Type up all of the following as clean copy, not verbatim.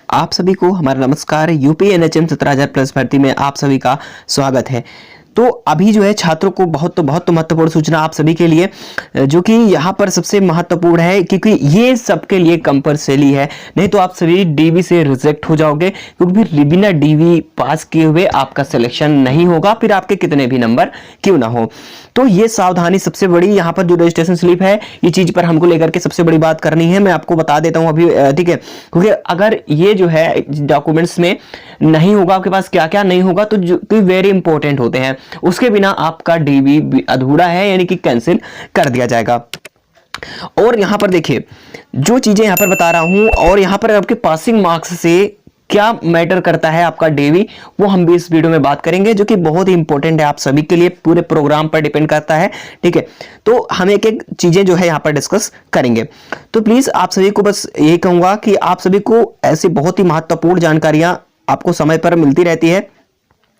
आप सभी को हमारा नमस्कार। यूपी एनएचएम 17,000 प्लस भर्ती में आप सभी का स्वागत है। तो अभी जो है छात्रों को बहुत महत्वपूर्ण सूचना आप सभी के लिए, जो कि यहाँ पर सबसे महत्वपूर्ण है क्योंकि ये सबके लिए कंपल्सरी है, नहीं तो आप सभी डीवी से रिजेक्ट हो जाओगे, क्योंकि फिर बिना डीवी पास किए हुए आपका सिलेक्शन नहीं होगा, फिर आपके कितने भी नंबर क्यों ना हो। तो ये सावधानी सबसे बड़ी, यहाँ पर जो रजिस्ट्रेशन स्लिप है ये चीज पर हमको लेकर के सबसे बड़ी बात करनी है। मैं आपको बता देता हूँ अभी, ठीक है, क्योंकि अगर ये जो है डॉक्यूमेंट्स में नहीं होगा, आपके पास क्या क्या नहीं होगा, तो जो वेरी इंपॉर्टेंट होते हैं, उसके बिना आपका डीवी अधूरा है, यानी कि कैंसिल कर दिया जाएगा। और यहां पर देखिए जो चीजें यहां पर बता रहा हूं, और यहां पर आपके पासिंग मार्क्स से क्या मैटर करता है आपका डीवी, वो हम भी इस वीडियो में बात करेंगे, जो कि बहुत ही इंपॉर्टेंट है आप सभी के लिए, पूरे प्रोग्राम पर डिपेंड करता है। ठीक है, तो हम एक एक चीजें जो है यहां पर डिस्कस करेंगे। तो प्लीज आप सभी को बस यही कहूंगा कि आप सभी को ऐसी बहुत ही महत्वपूर्ण जानकारियां आपको समय पर मिलती रहती है,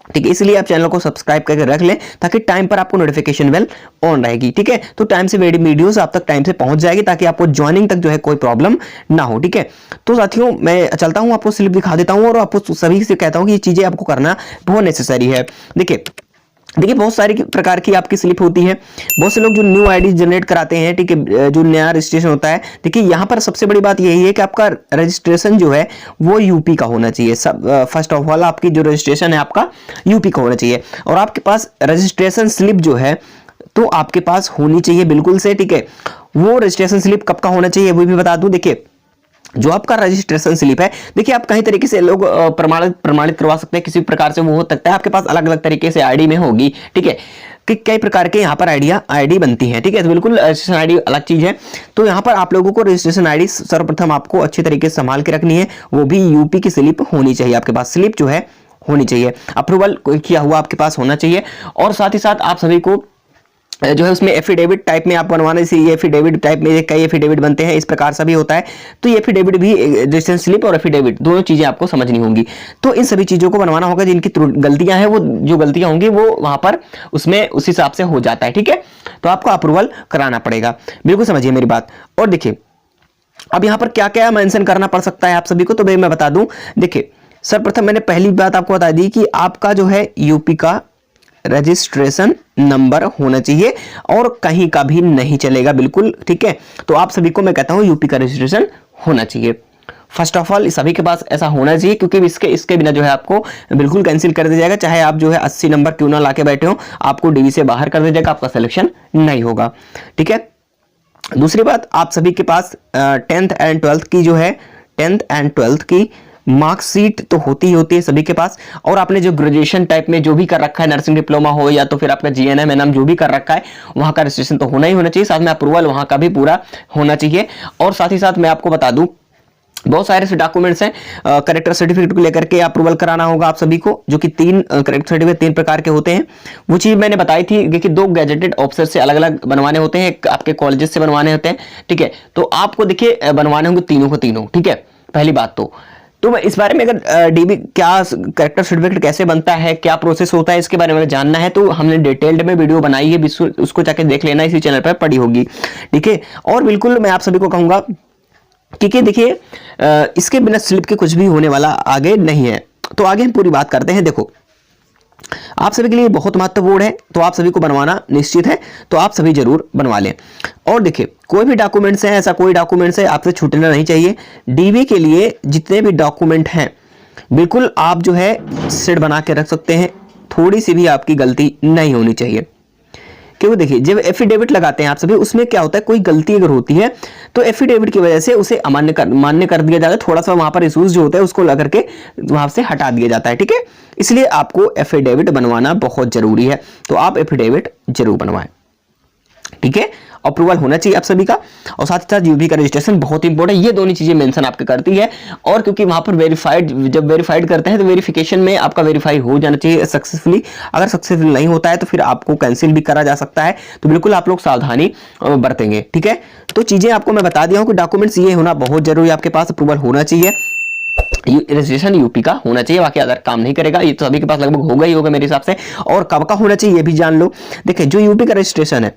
ठीक है, इसलिए आप चैनल को सब्सक्राइब करके रख लें ताकि टाइम पर आपको नोटिफिकेशन बेल ऑन रहेगी। ठीक है, तो टाइम से वीडियोस आप तक टाइम से पहुंच जाएगी, ताकि आपको ज्वाइनिंग तक जो है कोई प्रॉब्लम ना हो। ठीक है, तो साथियों मैं चलता हूं, आपको स्लिप दिखा देता हूं और आपको सभी से कहता हूं कि ये चीजें आपको करना बहुत नेसेसरी है। देखिए बहुत सारी प्रकार की आपकी स्लिप होती है। बहुत से लोग जो न्यू आईडी जनरेट कराते हैं, ठीक है, जो नया रजिस्ट्रेशन होता है, देखिए यहाँ पर सबसे बड़ी बात यही है कि आपका रजिस्ट्रेशन जो है वो यूपी का होना चाहिए। सब फर्स्ट ऑफ ऑल आपकी जो रजिस्ट्रेशन है आपका यूपी का होना चाहिए, और आपके पास रजिस्ट्रेशन स्लिप जो है तो आपके पास होनी चाहिए बिल्कुल से। ठीक है, वो रजिस्ट्रेशन स्लिप कब का होना चाहिए वो भी बता दूं। देखिए जो आपका रजिस्ट्रेशन स्लिप है, देखिए आप कई तरीके से लोग प्रमाणित करवा सकते हैं, किसी प्रकार से वो हो सकता है, आपके पास अलग अलग तरीके से आईडी में होगी। ठीक है, कि कई प्रकार के यहाँ पर आईडी बनती है। ठीक है, तो बिल्कुल रजिस्ट्रेशन आईडी अलग चीज है। तो यहाँ पर आप लोगों को रजिस्ट्रेशन आईडी सर्वप्रथम आपको अच्छे तरीके से संभाल के रखनी है, वो भी यूपी की स्लिप होनी चाहिए, आपके पास स्लिप जो है होनी चाहिए, अप्रूवल किया हुआ आपके पास होना चाहिए। और साथ ही साथ आप सभी को जो है उसमें एफिडेविट टाइप में आप बनवाने से, ये एफिडेविट टाइप में कई एफिडेविट बनते हैं, इस प्रकार से भी होता है। तो ये एफिडेविट भी, रजिस्ट्रेशन स्लिप और एफिडेविट दोनों चीजें आपको समझनी होंगी। तो इन सभी चीजों को बनवाना होगा, जिनकी गलतियां हैं वो जो गलतियां होंगी वो वहां पर उसमें उस हिसाब से हो जाता है। ठीक है, तो आपको अप्रूवल कराना पड़ेगा, बिल्कुल समझिए मेरी बात। और देखिए अब यहाँ पर क्या क्या मेंशन करना पड़ सकता है आप सभी को, तो मैं बता दूं। देखिए सर्वप्रथम मैंने पहली बात आपको बता दी कि आपका जो है यूपी का रजिस्ट्रेशन नंबर होना चाहिए, और कहीं का भी नहीं चलेगा, बिल्कुल। ठीक है, तो आप सभी को मैं कहता हूं यूपी का रजिस्ट्रेशन होना चाहिए। फर्स्ट ऑफ ऑल सभी के पास ऐसा होना चाहिए, क्योंकि इसके बिना जो है आपको बिल्कुल कैंसिल कर दिया जाएगा, चाहे आप जो है 80 नंबर क्यों ना लाके बैठे हो, आपको डीवी से बाहर कर दिया जाएगा, आपका सिलेक्शन नहीं होगा। ठीक है, दूसरी बात, आप सभी के पास 10th एंड 12th की जो है 10th एंड 12th की मार्कशीट तो होती ही होती है सभी के पास, और आपने जो ग्रेजुएशन टाइप में जो भी कर रखा है, नर्सिंग डिप्लोमा हो या तो फिर आपका जीएनएम एनएम जो भी कर रखा है, वहां का रजिस्ट्रेशन तो होना ही होना चाहिए, साथ में अप्रूवल वहां का भी पूरा होना चाहिए। और साथ ही साथ मैं आपको बता दूं बहुत सारे ऐसे डॉक्यूमेंट्स हैं, करेक्टर सर्टिफिकेट को लेकर के अप्रूवल कराना होगा आप सभी को, जो कि करेक्टर सर्टिफिकेट 3 प्रकार के होते हैं। वो चीज मैंने बताई थी, देखिए 2 गैजेटेड ऑफिसर से अलग अलग बनवाने होते हैं, एक आपके कॉलेजेस से बनवाने होते हैं। ठीक है, तो आपको देखिए बनवाने होंगे तीनों को तीनों। ठीक है, पहली बात तो मैं इस बारे में, अगर डीबी क्या करेक्टर सर्टिफिकेट कैसे बनता है, क्या प्रोसेस होता है, इसके बारे में जानना है तो हमने डिटेल्ड में वीडियो बनाई है, उसको जाके देख लेना, इसी चैनल पर पड़ी होगी। ठीक है, और बिल्कुल मैं आप सभी को कहूंगा क्योंकि देखिए इसके बिना स्लिप के कुछ भी होने वाला आगे नहीं है। तो आगे हम पूरी बात करते हैं। देखो आप सभी के लिए बहुत महत्वपूर्ण है, तो आप सभी को बनवाना निश्चित है, तो आप सभी जरूर बनवा लें। और देखिए कोई भी डॉक्यूमेंट्स है, ऐसा कोई डॉक्यूमेंट्स है आपसे छूटना नहीं चाहिए। डीवी के लिए जितने भी डॉक्यूमेंट हैं बिल्कुल आप जो है सेट बना के रख सकते हैं, थोड़ी सी भी आपकी गलती नहीं होनी चाहिए। क्योंकि देखिए जब एफिडेविट लगाते हैं आप सभी, उसमें क्या होता है, कोई गलती अगर होती है तो एफिडेविट की वजह से उसे मान्य कर दिया जाता है, थोड़ा सा वहां पर इश्यूज जो होता है उसको लगा करके वहां से हटा दिया जाता है। ठीक है, इसलिए आपको एफिडेविट बनवाना बहुत जरूरी है, तो आप एफिडेविट जरूर बनवाएं। ठीक है, अप्रूवल होना चाहिए आप सभी का, और साथ ही साथ यूपी का रजिस्ट्रेशन बहुत इंपॉर्टेंट है, ये दोनों चीजें मेंशन आपके करती है। और क्योंकि वहां पर वेरीफाइड, जब वेरीफाइड करते हैं तो वेरिफिकेशन में आपका वेरीफाई हो जाना चाहिए सक्सेसफुली, अगर सक्सेसफुल नहीं होता है तो फिर आपको कैंसिल भी करा जा सकता है, तो बिल्कुल आप लोग सावधानी बरतेंगे। ठीक है, तो चीजें आपको मैं बता दिया हूं कि डॉक्यूमेंट्स ये होना बहुत जरूरी है, आपके पास अप्रूवल होना चाहिए, रजिस्ट्रेशन यूपी का होना चाहिए, बाकी अदर काम नहीं करेगा, ये तो सभी के पास लगभग होगा ही होगा मेरे हिसाब से। और कब का होना चाहिए ये भी जान लो। देखिए जो यूपी का रजिस्ट्रेशन है,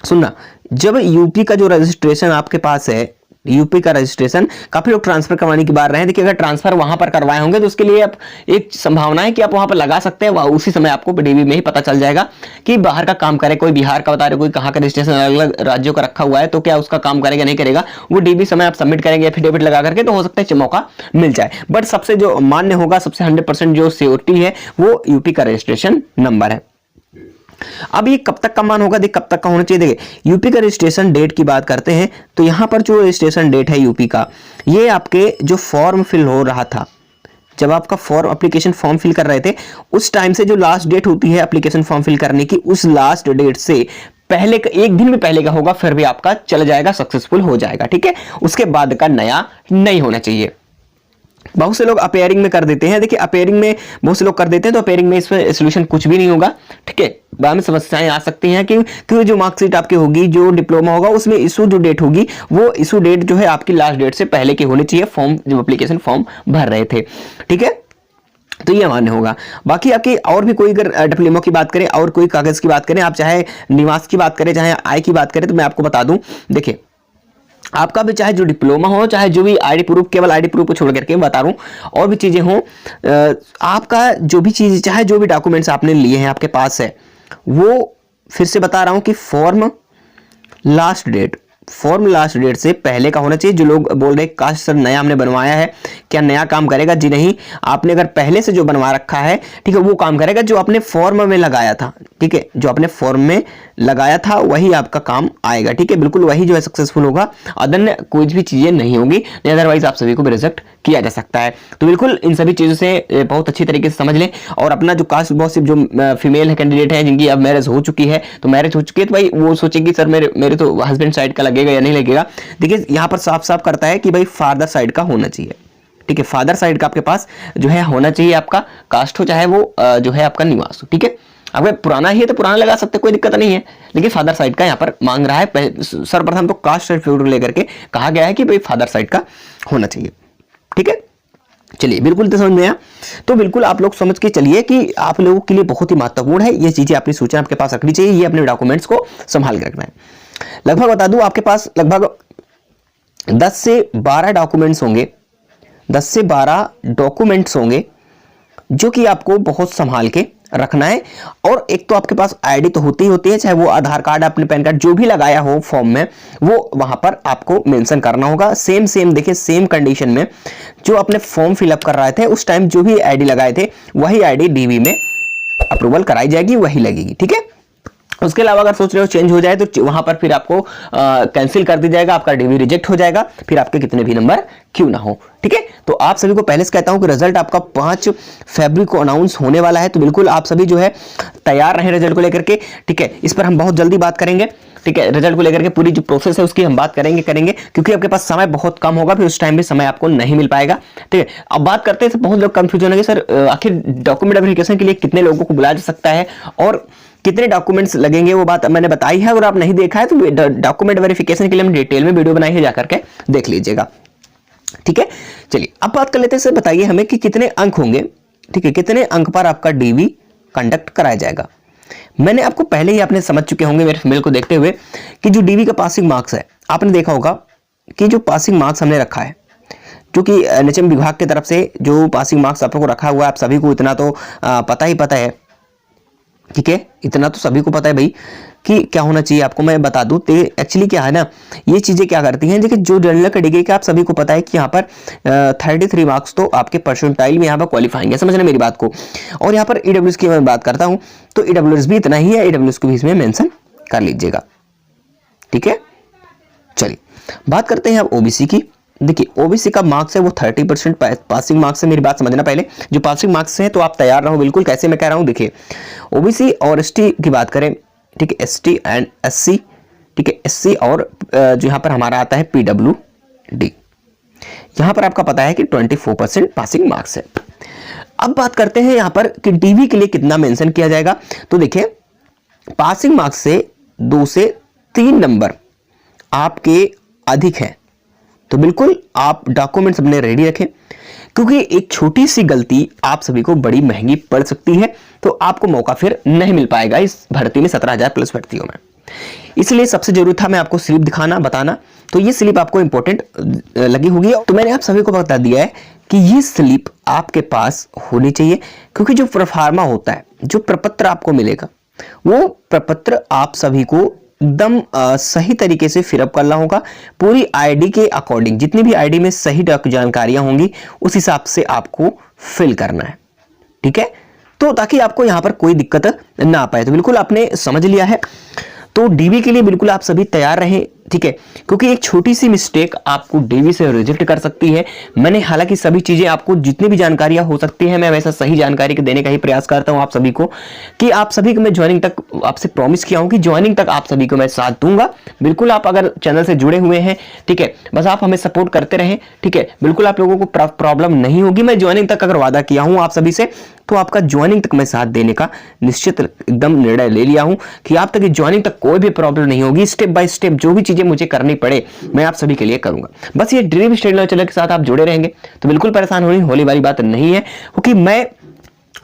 सुनना, जब यूपी का जो रजिस्ट्रेशन आपके पास है, यूपी का रजिस्ट्रेशन काफी लोग ट्रांसफर करवाने की बात रहे हैं। देखिए अगर ट्रांसफर वहां पर करवाए होंगे तो उसके लिए आप एक संभावना है कि आप वहां पर लगा सकते हैं, उसी समय आपको डीवी में ही पता चल जाएगा कि बाहर का काम करे, कोई बिहार का बता रहे, कोई कहाँ का रजिस्ट्रेशन अलग अलग राज्यों का रखा हुआ है, तो क्या उसका काम करेगा नहीं करेगा, वो डीवी समय आप सबमिट करेंगे एफिडेविट लगा करके, तो हो सकता है मौका मिल जाए। बट सबसे जो मान्य होगा, सबसे 100% जो सियोरिटी है वो यूपी का रजिस्ट्रेशन नंबर है। अब ये कब तक का मान होगा, देख कब तक का होना चाहिए। देखिए यूपी का रजिस्ट्रेशन डेट की बात करते हैं तो यहां पर जो रजिस्ट्रेशन डेट है यूपी का, ये आपके जो फॉर्म फिल हो रहा था, जब आपका फॉर्म एप्लीकेशन फॉर्म फिल कर रहे थे उस टाइम से जो लास्ट डेट होती है एप्लीकेशन फॉर्म फिल करने की, उस लास्ट डेट से पहले का, एक दिन भी पहले का होगा फिर भी आपका चल जाएगा, सक्सेसफुल हो जाएगा। ठीक है, उसके बाद का नया नहीं होना चाहिए। बहुत से लोग अपेयरिंग में कर देते हैं। देखिए अपेयरिंग में बहुत से लोग कर देते हैं तो अपेयरिंग में इसमें सोल्यूशन कुछ भी नहीं होगा। ठीक है, बाद में समस्याएं आ सकती हैं कि जो मार्कशीट आपकी होगी, जो डिप्लोमा होगा, उसमें इशू जो डेट होगी वो इशू डेट जो है आपकी लास्ट डेट से पहले की होनी चाहिए, फॉर्म जब एप्लीकेशन फॉर्म भर रहे थे। ठीक है, तो ये मान्य होगा। बाकी आपकी और भी कोई अगर डिप्लोमा की बात करें और कोई कागज की बात करें, आप चाहे निवास की बात करें चाहे आय की बात करें, तो मैं आपको बता दूं, देखिए आपका भी चाहे जो डिप्लोमा हो, चाहे जो भी आईडी प्रूफ, केवल आईडी प्रूफ को छोड़ करके बता रहा हूं, और भी चीजें हों, आपका जो भी चीज, चाहे जो भी डॉक्यूमेंट्स आपने लिए हैं आपके पास है, वो फिर से बता रहा हूं कि फॉर्म लास्ट डेट से पहले का होना चाहिए। जो लोग बोल रहे काश सर नया हमने बनवाया है, क्या नया काम करेगा? जी नहीं, आपने अगर पहले से जो बनवा रखा है, ठीक है, वो काम करेगा जो आपने फॉर्म में लगाया था। ठीक है, जो आपने फॉर्म में लगाया था वही आपका काम आएगा। ठीक है, बिल्कुल वही जो है सक्सेसफुल होगा, अदर कोई भी चीजें नहीं होंगी, अदरवाइज आप सभी को भी रिजेक्ट किया जा सकता है। तो बिल्कुल इन सभी चीजों से बहुत अच्छी तरीके से समझ लें। और अपना जो कास्ट बहुत सिर्फ जो फीमेल है कैंडिडेट है जिनकी अब मैरिज हो चुकी है, तो भाई वो सोचेगी सर मेरे तो हस्बैंड साइड का लगेगा या नहीं लगेगा। देखिए यहाँ पर साफ साफ करता है कि भाई फादर साइड का होना चाहिए। ठीक है, फादर साइड का आपके पास जो है होना चाहिए, आपका कास्ट हो चाहे वो जो है आपका निवास हो। ठीक है, अगर पुराना ही है तो पुराना लगा सकते, कोई दिक्कत नहीं है, लेकिन फादर साइड का यहाँ पर मांग रहा है। सर्वप्रथम तो कास्ट सर्टिफिकेट लेकर के कहा गया है कि भाई फादर साइड का होना चाहिए। ठीक है, चलिए बिल्कुल तो समझ में आया। तो बिल्कुल आप लोग समझ के चलिए कि आप लोगों के लिए बहुत ही महत्वपूर्ण है ये चीजें, अपनी सूचना आपके पास रखनी चाहिए, ये अपने डॉक्यूमेंट्स को संभाल के रखना है। लगभग बता दूं आपके पास लगभग 10 से 12 डॉक्यूमेंट्स होंगे, 10 से 12 डॉक्यूमेंट्स होंगे जो कि आपको बहुत संभाल के रखना है। और एक तो आपके पास आईडी तो होती ही होती है, चाहे वो आधार कार्ड, अपने पैन कार्ड जो भी लगाया हो फॉर्म में, वो वहां पर आपको मेंशन करना होगा। सेम देखिए सेम कंडीशन में जो अपने फॉर्म फिलअप कर रहे थे उस टाइम जो भी आईडी लगाए थे वही आईडी डीवी में अप्रूवल कराई जाएगी, वही लगेगी। ठीक है, उसके अलावा अगर सोच रहे हो चेंज हो जाए तो वहां पर फिर आपको कैंसिल कर दी जाएगा, आपका डीवी रिजेक्ट हो जाएगा, फिर आपके कितने भी नंबर क्यों ना हो। ठीक है, तो आप सभी को पहले से कहता हूं कि रिजल्ट आपका 5 फरवरी को अनाउंस होने वाला है, तो बिल्कुल आप सभी जो है तैयार रहें रिजल्ट को लेकर के। ठीक है, इस पर हम बहुत जल्दी बात करेंगे। ठीक है, रिजल्ट को लेकर के पूरी जो प्रोसेस है उसकी हम बात करेंगे क्योंकि आपके पास समय बहुत कम होगा, फिर उस टाइम भी समय आपको नहीं मिल पाएगा। ठीक है, अब बात करते हैं, बहुत लोग कंफ्यूजन है सर आखिर डॉक्यूमेंट वेरिफिकेशन के लिए कितने लोगों को बुलाया जा सकता है और कितने डॉक्यूमेंट्स लगेंगे, वो बात मैंने बताई है। अगर आप नहीं देखा है तो डॉक्यूमेंट वेरिफिकेशन के लिए हम डिटेल में वीडियो बनाई है, जाकर के देख लीजिएगा। ठीक है, चलिए अब बात कर लेते हैं। सर बताइए हमें कि कितने अंक होंगे, ठीक है, कितने अंक पर आपका डीवी कंडक्ट कराया जाएगा। मैंने आपको पहले ही आपने समझ चुके होंगे मेरे मेल को देखते हुए कि जो डीवी का पासिंग मार्क्स है, आपने देखा होगा कि जो पासिंग मार्क्स हमने रखा है, जो कि एनएचएम विभाग की तरफ से जो पासिंग मार्क्स आप लोगों को रखा हुआ है, आप सभी को इतना तो पता ही पता है। ठीक है, इतना तो सभी को पता है भाई कि क्या होना चाहिए। आपको मैं बता दूं तो एक्चुअली क्या है ना, ये चीजें क्या करती हैं, देखिए जो जनरल कैटेगरी का आप सभी को पता है कि यहाँ पर 33 मार्क्स तो आपके परसेंटाइल में यहाँ पर क्वालिफाइंग है, समझना मेरी बात को। और यहाँ पर ईडब्ल्यूएस की मैं बात करता हूँ तो ईडब्ल्यूएस भी इतना ही है, ईडब्ल्यूएस को भी इसमें मेंशन कर लीजिएगा। ठीक है, चलिए बात करते हैं अब ओबीसी की। देखिए ओबीसी का मार्क्स है वो 30% पासिंग मार्क्स है। मेरी बात समझना पहले, जो पासिंग मार्क्स है तो आप तैयार रहो बिल्कुल। कैसे मैं कह रहा हूं, देखिए ओबीसी और एसटी की बात करें, ठीक है, एसटी एंड एससी, ठीक है, एससी और जो यहां पर हमारा आता है पीडब्ल्यूडी, यहां पर आपका पता है कि 24% पासिंग मार्क्स है। अब बात करते हैं यहां पर कि डीवी के लिए कितना मेंशन किया जाएगा। तो देखिए पासिंग मार्क्स से 2 से 3 नंबर आपके अधिक है, तो बिल्कुल आप डॉक्यूमेंट्स अपने रेडी रखें, क्योंकि एक छोटी सी गलती आप सभी को बड़ी महंगी पड़ सकती है। तो आपको मौका फिर नहीं मिल पाएगा इस भर्ती में, 17,000 प्लस भर्तियों में। इसलिए सबसे जरूरी था मैं आपको स्लिप दिखाना, बताना। तो ये स्लिप आपको इंपॉर्टेंट लगी होगी, तो मैंने आप सभी को बता दिया है कि ये स्लिप आपके पास होनी चाहिए, क्योंकि जो प्रोफार्मा होता है, जो प्रपत्र आपको मिलेगा, वो प्रपत्र आप सभी को एकदम सही तरीके से फिलअप करना होगा, पूरी आईडी के अकॉर्डिंग। जितनी भी आईडी में सही जानकारियां होंगी उस हिसाब से आपको फिल करना है, ठीक है। तो ताकि आपको यहां पर कोई दिक्कत ना पाए। तो बिल्कुल आपने समझ लिया है। तो डीवी के लिए बिल्कुल आप सभी तैयार रहें, ठीक है, क्योंकि एक छोटी सी मिस्टेक आपको डीवी से रिजेक्ट कर सकती है। मैंने हालांकि सभी चीजें आपको जितनी भी जानकारियां हो सकती है मैं वैसा सही जानकारी देने का ही प्रयास करता हूं आप सभी को, कि आप सभी को मैं ज्वाइनिंग तक आपसे प्रॉमिस किया हूं कि ज्वाइनिंग तक आप सभी को मैं साथ दूंगा। बिल्कुल आप अगर चैनल से जुड़े हुए हैं, ठीक है, बस आप हमें सपोर्ट करते रहें, ठीक है, बिल्कुल आप लोगों को प्रॉब्लम नहीं होगी। मैं ज्वाइनिंग तक अगर वादा किया हूं आप सभी से, तो आपका ज्वाइनिंग तक मैं साथ देने का निश्चित एकदम निर्णय ले लिया हूं कि आप तक ज्वाइनिंग तक कोई भी प्रॉब्लम नहीं होगी। स्टेप बाय स्टेप जो भी चीजें मुझे करनी पड़े मैं आप सभी के लिए करूंगा। बस ये ड्रीम स्टडी चैनल के साथ आप जुड़े रहेंगे तो बिल्कुल परेशान होने वाली बात नहीं है, क्योंकि मैं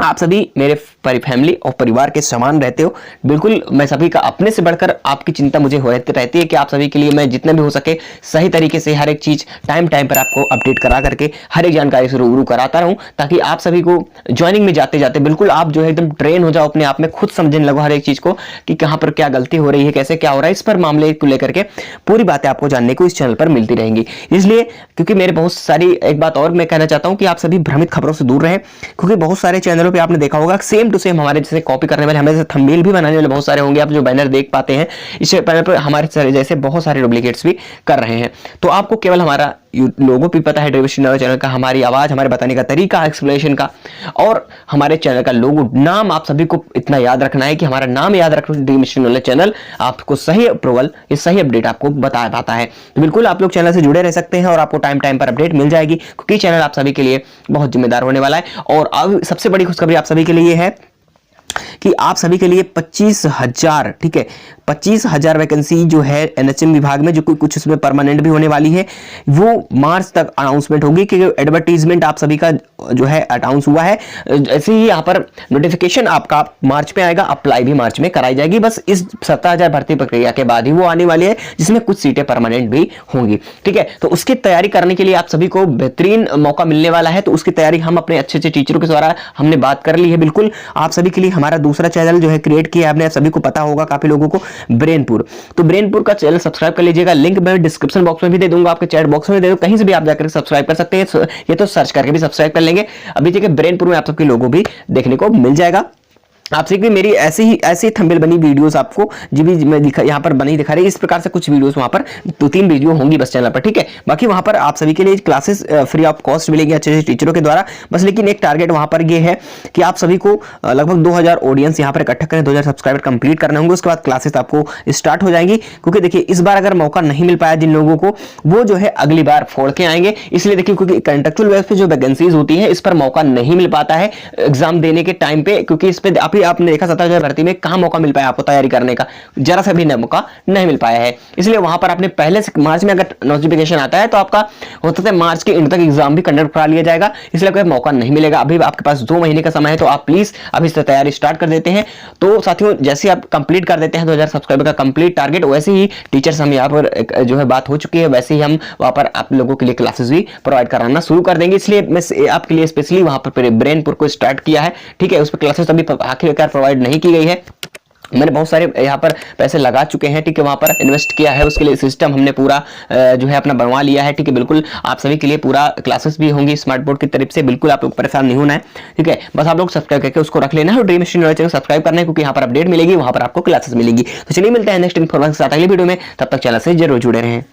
आप सभी मेरे फैमिली और परिवार के समान रहते हो। बिल्कुल मैं सभी का अपने से बढ़कर आपकी चिंता मुझे रहती है कि आप सभी के लिए मैं जितना भी हो सके सही तरीके से हर एक चीज टाइम पर आपको अपडेट करा करके हर एक जानकारी से रूबरू कराता रहूं, ताकि आप सभी को ज्वाइनिंग में जाते जाते बिल्कुल आप जो है एकदम ट्रेन हो जाओ, अपने आप में खुद समझने लगो हर एक चीज को कि कहां पर क्या गलती हो रही है, कैसे क्या हो रहा है। इस पर मामले को लेकर के पूरी बातें आपको जानने को इस चैनल पर मिलती रहेंगी। इसलिए क्योंकि मेरे बहुत सारी, एक बात और मैं कहना चाहता हूं कि आप सभी भ्रमित खबरों से दूर रहें, क्योंकि बहुत सारे चैनलों पे आपने देखा होगा सेम टू सेम हमारे जैसे कॉपी करने वाले, हमारे जैसे थंबनेल भी बनाने वाले बहुत सारे होंगे। आप जो बैनर देख पाते हैं इस पैनल पर हमारे जैसे बहुत सारे डुप्लीकेट्स भी कर रहे हैं। तो आपको केवल हमारा लोगो भी पता है ड्रीम स्टडी चैनल का, हमारी आवाज, हमारे बताने का तरीका, एक्सप्लेनेशन का, और हमारे चैनल का लोगो, नाम आप सभी को इतना याद रखना है कि हमारा नाम याद रखना। ड्रीम स्टडी चैनल आपको सही अप्रूवल, ये सही अपडेट आपको बता पाता है। तो बिल्कुल आप लोग चैनल से जुड़े रह सकते हैं और आपको टाइम पर अपडेट मिल जाएगी, क्योंकि चैनल आप सभी के लिए बहुत जिम्मेदार होने वाला है। और अब सबसे बड़ी खुशखबरी आप सभी के लिए है कि आप सभी के लिए 25,000, ठीक है, 25,000 वैकेंसी जो है एनएचएम विभाग में, जो कुछ उसमें परमानेंट भी होने वाली है, वो मार्च तक अनाउंसमेंट होगी। कि एडवर्टीजमेंट आप सभी का जो है अनाउंस हुआ है, ऐसे ही यहाँ पर नोटिफिकेशन आपका मार्च में आएगा, अप्लाई भी मार्च में कराई जाएगी। बस इस 17,000 भर्ती प्रक्रिया के बाद ही वो आने वाली है, जिसमें कुछ सीटें परमानेंट भी होंगी, ठीक है। तो उसकी तैयारी करने के लिए आप सभी को बेहतरीन मौका मिलने वाला है। तो उसकी तैयारी हम अपने अच्छे अच्छे टीचरों के द्वारा हमने बात कर ली है। बिल्कुल आप सभी के लिए हमारा दूसरा चैनल जो है क्रिएट किया आपने, सभी को पता होगा काफी लोगों को, ब्रेनपुर। तो ब्रेनपुर का चैनल सब्सक्राइब कर लीजिएगा, लिंक मैं डिस्क्रिप्शन बॉक्स में भी दे दूंगा, आपके चैट बॉक्स में दे दूंगा, कहीं से भी आप जाकर सब्सक्राइब कर सकते हैं। ये तो सर्च करके भी सब्सक्राइब कर लेंगे। अभी देखिए ब्रेनपुर में आप सबके लोगों भी देखने को मिल जाएगा। आप सीख भी मेरी ऐसे ही थंबनेल बनी वीडियोस आपको जो भी मैं यहाँ पर बनी दिखा रही है, इस प्रकार से कुछ वीडियोस वहां पर 2-3 वीडियो होंगी बस चैनल पर, ठीक है। बाकी वहां पर आप सभी के लिए क्लासेस फ्री ऑफ कॉस्ट मिलेंगी अच्छे अच्छे टीचरों के द्वारा। बस लेकिन एक टारगेट वहां पर ये है कि आप सभी को लगभग 2000 ऑडियंस यहाँ पर इकट्ठा करें, 2000 सब्सक्राइबर कंप्लीट करने होंगे, उसके बाद क्लासेस आपको स्टार्ट हो जाएंगी। क्योंकि देखिए इस बार अगर मौका नहीं मिल पाया जिन लोगों को, वो जो है अगली बार फोड़ के आएंगे। इसलिए देखिए क्योंकि कंट्रेक्चुअल बेस पे जो वैकेंसीज होती है, इस पर मौका नहीं मिल पाता है एग्जाम देने के टाइम पे, क्योंकि इस पे आपने देखा 17,000 भर्ती में कहां मौका मिल पाया आपको तैयारी करने का, जरा सा भी मौका नहीं मिल पाया है। इसलिए वहां पर आपने पहले से मार्च में अगर नोटिफिकेशन आता है तो आपका होता है मार्च के एंड तक एग्जाम भी कंडक्ट करा लिया जाएगा, इसलिए कोई मौका नहीं मिलेगा। अभी आपके पास 2 महीने का समय है, तो आप प्लीज अभी से तैयारी स्टार्ट कर देते हैं। तो साथियों जैसे आप कंप्लीट कर देते हैं 2000 सब्सक्राइबर का कंप्लीट टारगेट, वैसे ही टीचर्स हम यहाँ पर जो है बात हो चुकी है, वैसे ही हम वहां पर आप लोगों के लिए क्लासेस भी प्रोवाइड कराना शुरू कर देंगे। इसलिए मैं आपके लिए स्पेशली वहां पर ब्रेनपुर को स्टार्ट किया है, ठीक है। उस पर क्लासेस अभी आखिरकार प्रोवाइड नहीं की गई है, मैंने बहुत सारे यहाँ पर पैसे लगा चुके हैं, ठीक है, वहां पर इन्वेस्ट किया है, उसके लिए सिस्टम हमने पूरा जो है अपना बनवा लिया है, ठीक है। बिल्कुल आप सभी के लिए पूरा क्लासेस भी होंगी स्मार्ट बोर्ड की तरफ से, बिल्कुल आप लोग परेशान नहीं होना है, ठीक है। बस आप लोग सब्सक्राइब करके उसको रख लेना है और dream study knowledge channel subscribe करना है, क्योंकि यहाँ पर अपडेट मिलेगी, वहां पर आपको क्लासेस मिलेगी। तो चलिए मिलते हैं नेक्स्ट इन्फॉर्मेशन के साथ अगली वीडियो में, तब तक चैनल से जरूर जुड़े रहें।